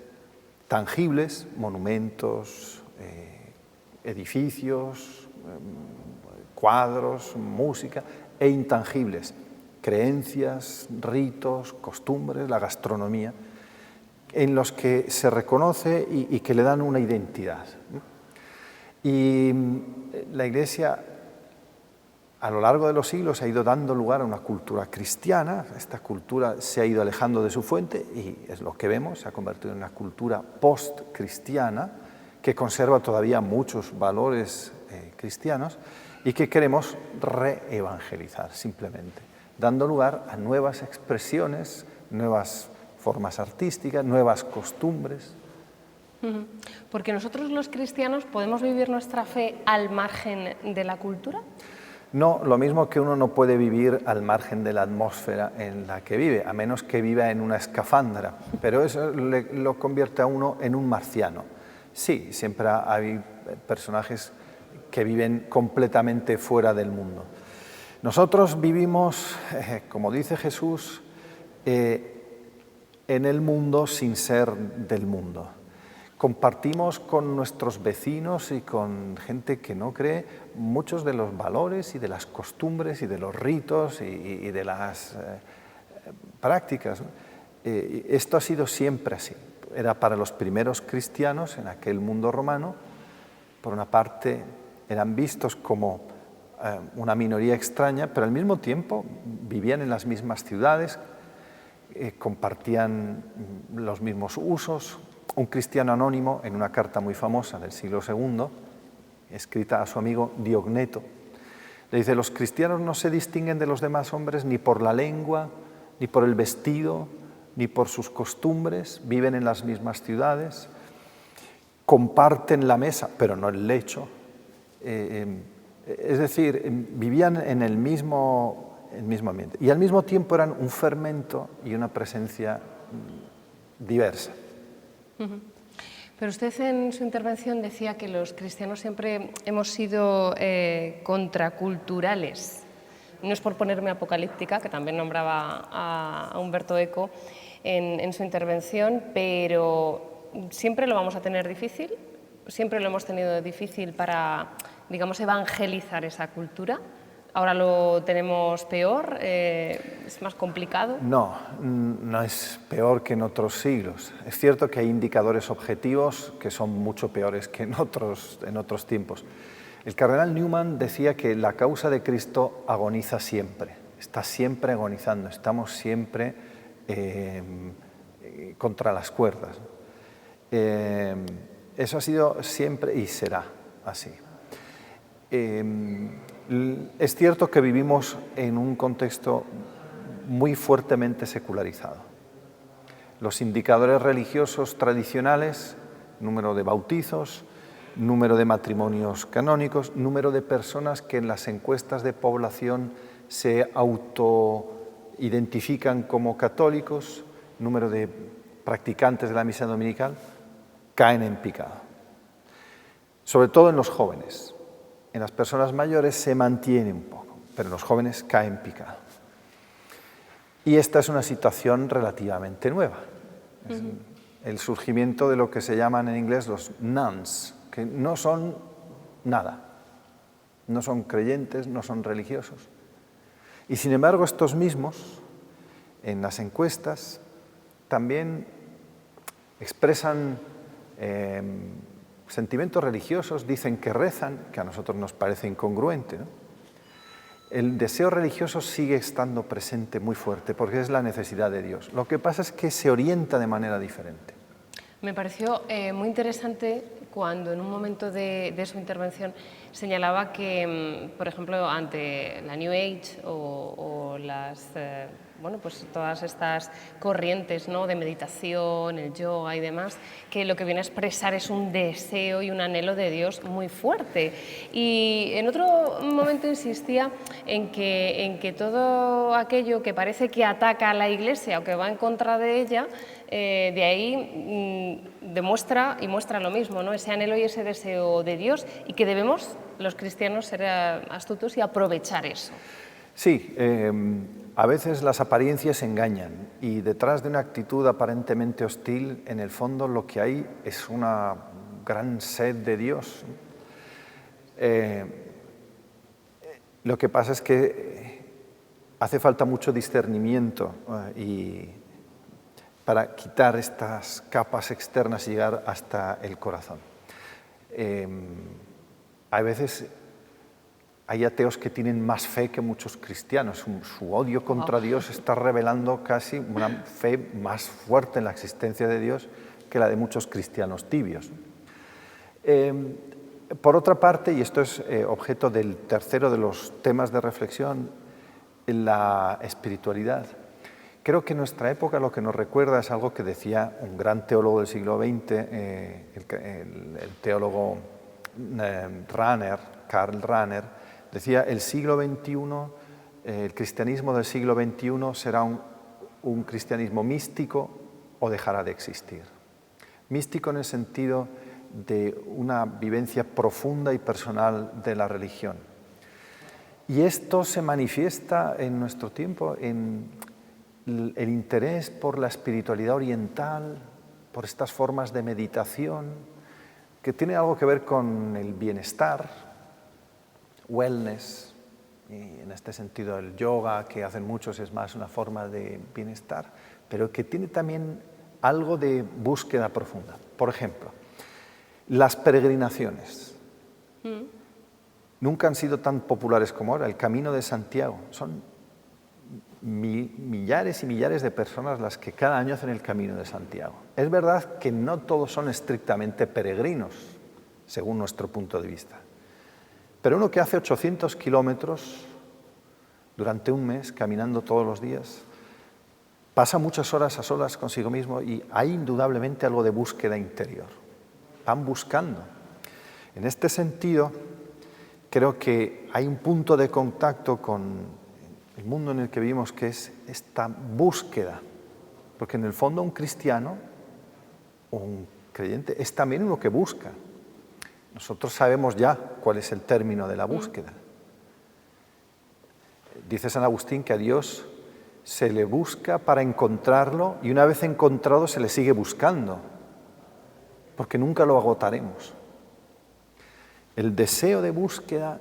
tangibles, monumentos, edificios, cuadros, música, e intangibles, creencias, ritos, costumbres, la gastronomía, en los que se reconoce y que le dan una identidad. Y la Iglesia, a lo largo de los siglos, ha ido dando lugar a una cultura cristiana. Esta cultura se ha ido alejando de su fuente y es lo que vemos, se ha convertido en una cultura post-cristiana que conserva todavía muchos valores cristianos y que queremos reevangelizar simplemente, dando lugar a nuevas expresiones, nuevas formas artísticas, nuevas costumbres. Porque nosotros los cristianos podemos vivir nuestra fe al margen de la cultura. No, lo mismo que uno no puede vivir al margen de la atmósfera en la que vive, a menos que viva en una escafandra, pero eso lo convierte a uno en un marciano. Sí, siempre hay personajes que viven completamente fuera del mundo. Nosotros vivimos, como dice Jesús, en el mundo sin ser del mundo. Compartimos con nuestros vecinos y con gente que no cree muchos de los valores y de las costumbres y de los ritos y de las prácticas. Esto ha sido siempre así. Era para los primeros cristianos en aquel mundo romano. Por una parte eran vistos como una minoría extraña, pero al mismo tiempo vivían en las mismas ciudades, compartían los mismos usos. Un cristiano anónimo, en una carta muy famosa del siglo II, escrita a su amigo Diogneto, le dice: los cristianos no se distinguen de los demás hombres ni por la lengua, ni por el vestido, ni por sus costumbres, viven en las mismas ciudades, comparten la mesa, pero no el lecho. Es decir, vivían en el mismo Y al mismo tiempo eran un fermento y una presencia diversa. Pero usted en su intervención decía que los cristianos siempre hemos sido contraculturales. No es por ponerme apocalíptica, que también nombraba a Umberto Eco en su intervención, pero siempre lo vamos a tener difícil, siempre lo hemos tenido difícil para, digamos, evangelizar esa cultura. Ahora lo tenemos peor, es más complicado. No, no es peor que en otros siglos. Es cierto que hay indicadores objetivos que son mucho peores que en otros tiempos. El cardenal Newman decía que la causa de Cristo agoniza siempre, está siempre agonizando, estamos siempre contra las cuerdas. Eso ha sido siempre y será así. Es cierto que vivimos en un contexto muy fuertemente secularizado. Los indicadores religiosos tradicionales, número de bautizos, número de matrimonios canónicos, número de personas que en las encuestas de población se autoidentifican como católicos, número de practicantes de la misa dominical, caen en picado. Sobre todo en los jóvenes. En las personas mayores se mantiene un poco, pero en los jóvenes cae en picado. Y esta es una situación relativamente nueva. Es el surgimiento de lo que se llaman en inglés los nones, que no son nada, no son creyentes, no son religiosos. Y sin embargo estos mismos, en las encuestas, también expresan sentimientos religiosos, dicen que rezan, que a nosotros nos parece incongruente, ¿no? El deseo religioso sigue estando presente muy fuerte porque es la necesidad de Dios. Lo que pasa es que se orienta de manera diferente. Me pareció muy interesante cuando en un momento de su intervención señalaba que, por ejemplo, ante la New Age o las, bueno, pues todas estas corrientes, ¿no?, de meditación, el yoga y demás, que lo que viene a expresar es un deseo y un anhelo de Dios muy fuerte. Y en otro momento insistía en que todo aquello que parece que ataca a la Iglesia o que va en contra de ella, de ahí demuestra y muestra lo mismo, ¿no?, ese anhelo y ese deseo de Dios, y que debemos los cristianos ser astutos y aprovechar eso. Sí, a veces las apariencias engañan y detrás de una actitud aparentemente hostil, en el fondo lo que hay es una gran sed de Dios. Lo que pasa es que hace falta mucho discernimiento y para quitar estas capas externas y llegar hasta el corazón. A veces hay ateos que tienen más fe que muchos cristianos. Su odio contra Dios está revelando casi una fe más fuerte en la existencia de Dios que la de muchos cristianos tibios. Por otra parte, y esto es objeto del tercero de los temas de reflexión, la espiritualidad. Creo que nuestra época lo que nos recuerda es algo que decía un gran teólogo del siglo XX, el teólogo Karl Rahner, decía: el siglo XXI, el cristianismo del siglo XXI será un cristianismo místico o dejará de existir. Místico en el sentido de una vivencia profunda y personal de la religión. Y esto se manifiesta en nuestro tiempo en el interés por la espiritualidad oriental, por estas formas de meditación, que tiene algo que ver con el bienestar, wellness, y en este sentido el yoga, que hacen muchos, es más una forma de bienestar, pero que tiene también algo de búsqueda profunda. Por ejemplo, las peregrinaciones. Nunca han sido tan populares como ahora. El Camino de Santiago. Son millares y millares de personas las que cada año hacen el Camino de Santiago. Es verdad que no todos son estrictamente peregrinos, según nuestro punto de vista. Pero uno que hace 800 kilómetros durante un mes, caminando todos los días, pasa muchas horas a solas consigo mismo y hay indudablemente algo de búsqueda interior. Van buscando. En este sentido, creo que hay un punto de contacto con el mundo en el que vivimos, que es esta búsqueda. Porque en el fondo un cristiano o un creyente es también uno que busca. Nosotros sabemos ya cuál es el término de la búsqueda. Dice San Agustín que a Dios se le busca para encontrarlo y una vez encontrado se le sigue buscando, porque nunca lo agotaremos. El deseo de búsqueda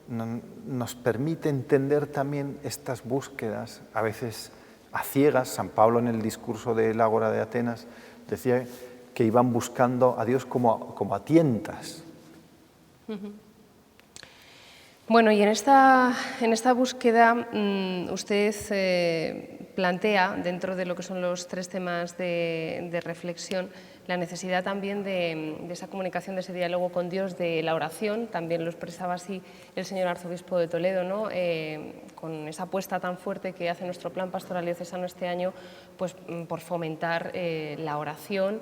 nos permite entender también estas búsquedas, a veces a ciegas. San Pablo en el discurso del Ágora de Atenas decía que iban buscando a Dios como a tientas. Bueno, y en esta búsqueda usted plantea, dentro de lo que son los 3 temas de reflexión, la necesidad también de esa comunicación, de ese diálogo con Dios, de la oración. También lo expresaba así el señor arzobispo de Toledo, ¿no? Con esa apuesta tan fuerte que hace nuestro plan pastoral diocesano este año, pues, por fomentar la oración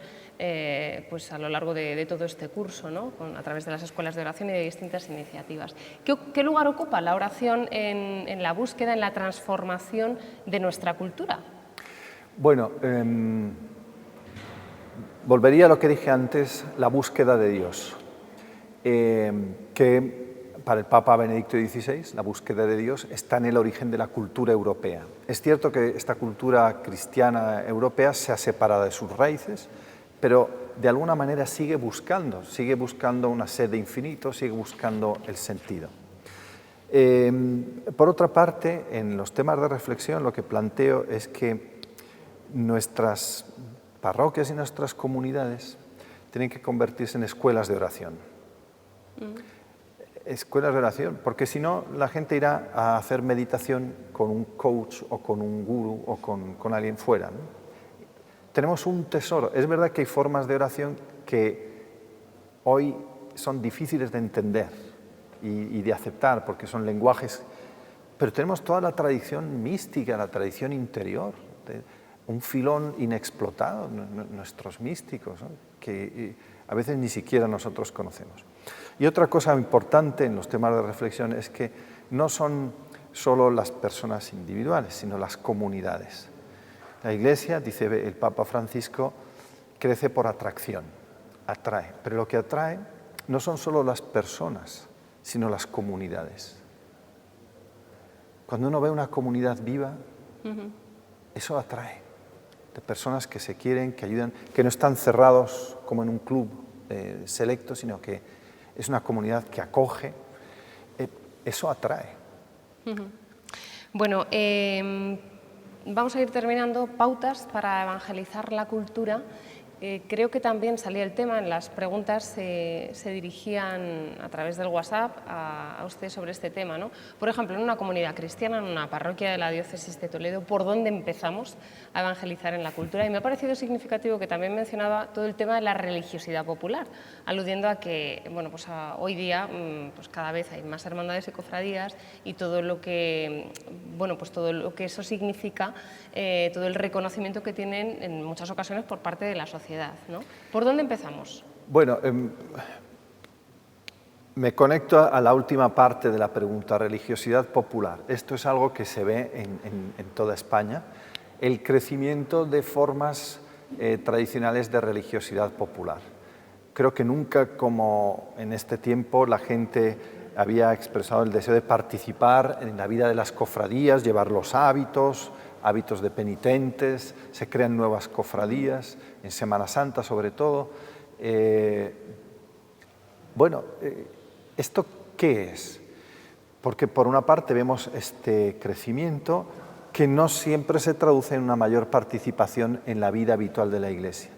pues, a lo largo de todo este curso, ¿no? A través de las escuelas de oración y de distintas iniciativas. ¿Qué lugar ocupa la oración en la búsqueda, en la transformación de nuestra cultura? Bueno, volvería a lo que dije antes, la búsqueda de Dios, que para el Papa Benedicto XVI la búsqueda de Dios está en el origen de la cultura europea. Es cierto que esta cultura cristiana europea se ha separado de sus raíces, pero de alguna manera sigue buscando una sed de infinito, sigue buscando el sentido. Por otra parte, en los temas de reflexión lo que planteo es que nuestras parroquias y nuestras comunidades tienen que convertirse en escuelas de oración. Escuelas de oración, porque si no la gente irá a hacer meditación con un coach o con un gurú o con alguien fuera, ¿no? Tenemos un tesoro. Es verdad que hay formas de oración que hoy son difíciles de entender y de aceptar porque son lenguajes, pero tenemos toda la tradición mística, la tradición interior, un filón inexplotado, nuestros místicos, ¿no? Que a veces ni siquiera nosotros conocemos. Y otra cosa importante en los temas de reflexión es que no son solo las personas individuales, sino las comunidades. La Iglesia, dice el Papa Francisco, crece por atracción, atrae, pero lo que atrae no son solo las personas, sino las comunidades. Cuando uno ve una comunidad viva, eso atrae, de personas que se quieren, que ayudan, que no están cerrados como en un club selecto, sino que es una comunidad que acoge, eso atrae. Bueno, vamos a ir terminando. Pautas para evangelizar la cultura. Creo que también salía el tema, en las preguntas se dirigían a través del WhatsApp a usted sobre este tema, ¿no? Por ejemplo, en una comunidad cristiana, en una parroquia de la diócesis de Toledo, ¿por dónde empezamos a evangelizar en la cultura? Y me ha parecido significativo que también mencionaba todo el tema de la religiosidad popular, aludiendo a que, bueno, pues hoy día pues cada vez hay más hermandades y cofradías y todo lo que, bueno, pues todo lo que eso significa, todo el reconocimiento que tienen en muchas ocasiones por parte de la sociedad, ¿no? ¿Por dónde empezamos? Bueno, me conecto a la última parte de la pregunta, religiosidad popular. Esto es algo que se ve en toda España, el crecimiento de formas tradicionales de religiosidad popular. Creo que nunca como en este tiempo la gente había expresado el deseo de participar en la vida de las cofradías, llevar los hábitos de penitentes, se crean nuevas cofradías, en Semana Santa sobre todo. ¿Esto qué es? Porque por una parte vemos este crecimiento que no siempre se traduce en una mayor participación en la vida habitual de la Iglesia.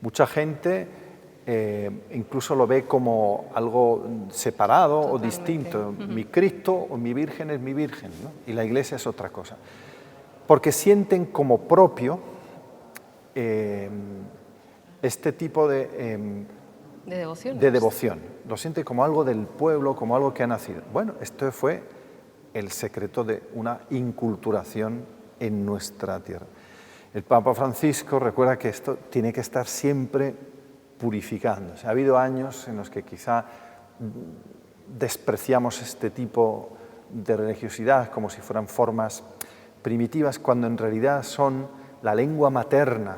Mucha gente incluso lo ve como algo separado o distinto. Mi Cristo o mi Virgen es mi Virgen, ¿no? Y la Iglesia es otra cosa. Porque sienten como propio este tipo de devoción. Lo sienten como algo del pueblo, como algo que ha nacido. Bueno, esto fue el secreto de una inculturación en nuestra tierra. El Papa Francisco recuerda que esto tiene que estar siempre purificándose. Ha habido años en los que quizá despreciamos este tipo de religiosidad, como si fueran formas primitivas, cuando en realidad son la lengua materna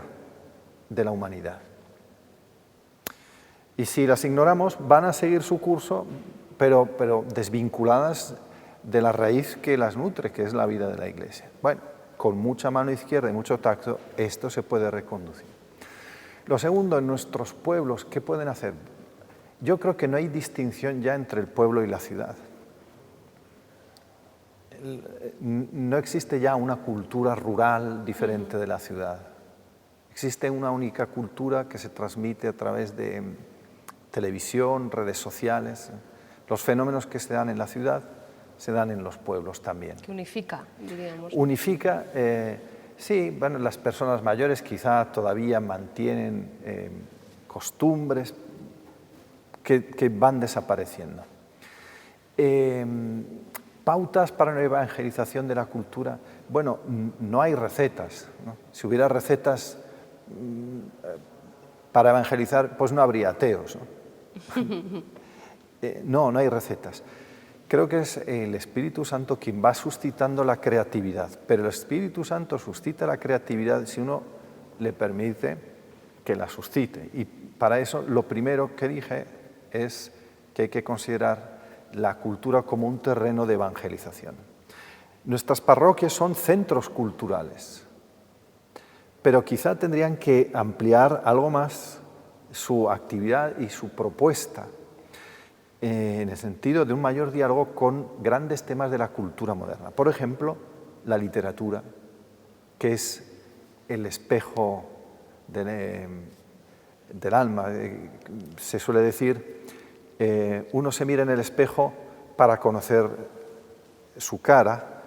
de la humanidad. Y si las ignoramos, van a seguir su curso, pero desvinculadas de la raíz que las nutre, que es la vida de la Iglesia. Bueno, con mucha mano izquierda y mucho tacto, esto se puede reconducir. Lo segundo, en nuestros pueblos, ¿qué pueden hacer? Yo creo que no hay distinción ya entre el pueblo y la ciudad. No existe ya una cultura rural diferente de la ciudad. Existe una única cultura que se transmite a través de televisión, redes sociales. Los fenómenos que se dan en la ciudad se dan en los pueblos también. Que unifica, diríamos. Unifica, sí, bueno, las personas mayores quizá todavía mantienen costumbres que van desapareciendo. Pautas para una evangelización de la cultura. Bueno, no hay recetas, ¿no? Si hubiera recetas para evangelizar, pues no habría ateos, ¿no? No hay recetas. Creo que es el Espíritu Santo quien va suscitando la creatividad, pero el Espíritu Santo suscita la creatividad si uno le permite que la suscite. Y para eso lo primero que dije es que hay que considerar la cultura como un terreno de evangelización. Nuestras parroquias son centros culturales, pero quizá tendrían que ampliar algo más su actividad y su propuesta en el sentido de un mayor diálogo con grandes temas de la cultura moderna. Por ejemplo, la literatura, que es el espejo del alma. Se suele decir, uno se mira en el espejo para conocer su cara,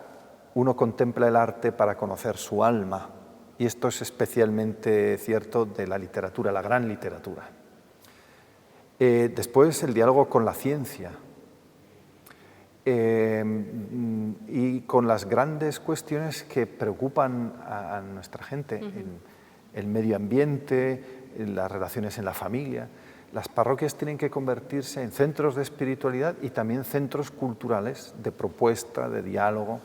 uno contempla el arte para conocer su alma. Y esto es especialmente cierto de la literatura, la gran literatura. Después el diálogo con la ciencia y con las grandes cuestiones que preocupan a nuestra gente, el medio ambiente, las relaciones en la familia. Las parroquias tienen que convertirse en centros de espiritualidad y también centros culturales de propuesta, de diálogo.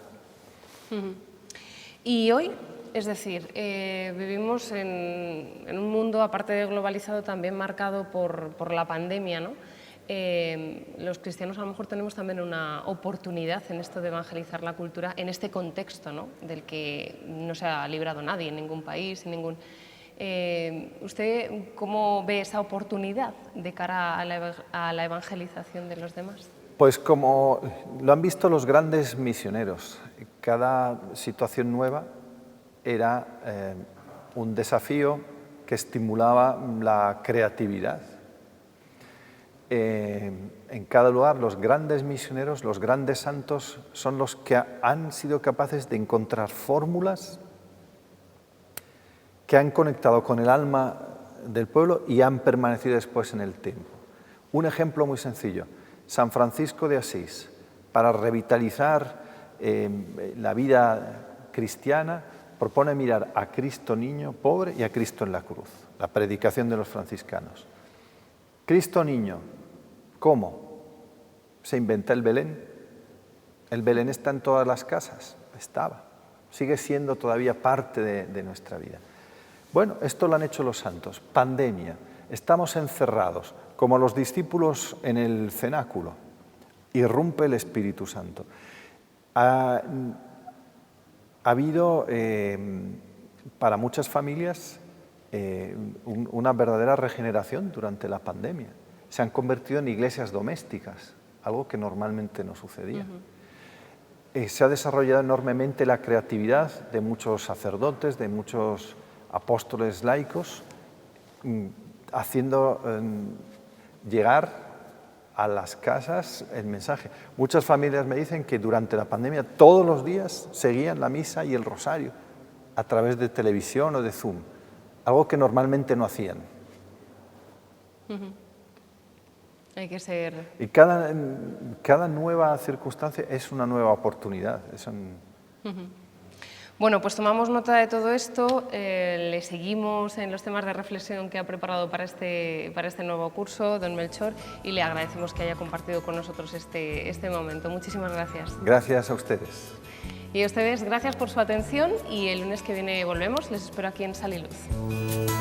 Y hoy, es decir, vivimos en un mundo, aparte de globalizado, también marcado por la pandemia, ¿no? Los cristianos a lo mejor tenemos también una oportunidad en esto de evangelizar la cultura, en este contexto, ¿no? Del que no se ha librado nadie en ningún país, en ningún... ¿Usted cómo ve esa oportunidad de cara a la evangelización de los demás? Pues como lo han visto los grandes misioneros, cada situación nueva era un desafío que estimulaba la creatividad. En cada lugar los grandes misioneros, los grandes santos son los que han sido capaces de encontrar fórmulas que han conectado con el alma del pueblo y han permanecido después en el tiempo. Un ejemplo muy sencillo, San Francisco de Asís, para revitalizar la vida cristiana, propone mirar a Cristo niño pobre y a Cristo en la cruz, la predicación de los franciscanos. Cristo niño, ¿cómo? ¿Se inventa el Belén? ¿El Belén está en todas las casas? Estaba, sigue siendo todavía parte de nuestra vida. Bueno, esto lo han hecho los santos. Pandemia, estamos encerrados, como los discípulos en el cenáculo. Irrumpe el Espíritu Santo. Ha habido para muchas familias una verdadera regeneración durante la pandemia. Se han convertido en iglesias domésticas, algo que normalmente no sucedía. Se ha desarrollado enormemente la creatividad de muchos sacerdotes, de muchos apóstoles laicos, haciendo llegar a las casas el mensaje. Muchas familias me dicen que durante la pandemia todos los días seguían la misa y el rosario a través de televisión o de Zoom, algo que normalmente no hacían. Hay que ser... Y cada nueva circunstancia es una nueva oportunidad. Bueno, pues tomamos nota de todo esto, le seguimos en los temas de reflexión que ha preparado para este nuevo curso, don Melchor, y le agradecemos que haya compartido con nosotros este momento. Muchísimas gracias. Gracias a ustedes. Y a ustedes, gracias por su atención y el lunes que viene volvemos. Les espero aquí en Sal y Luz.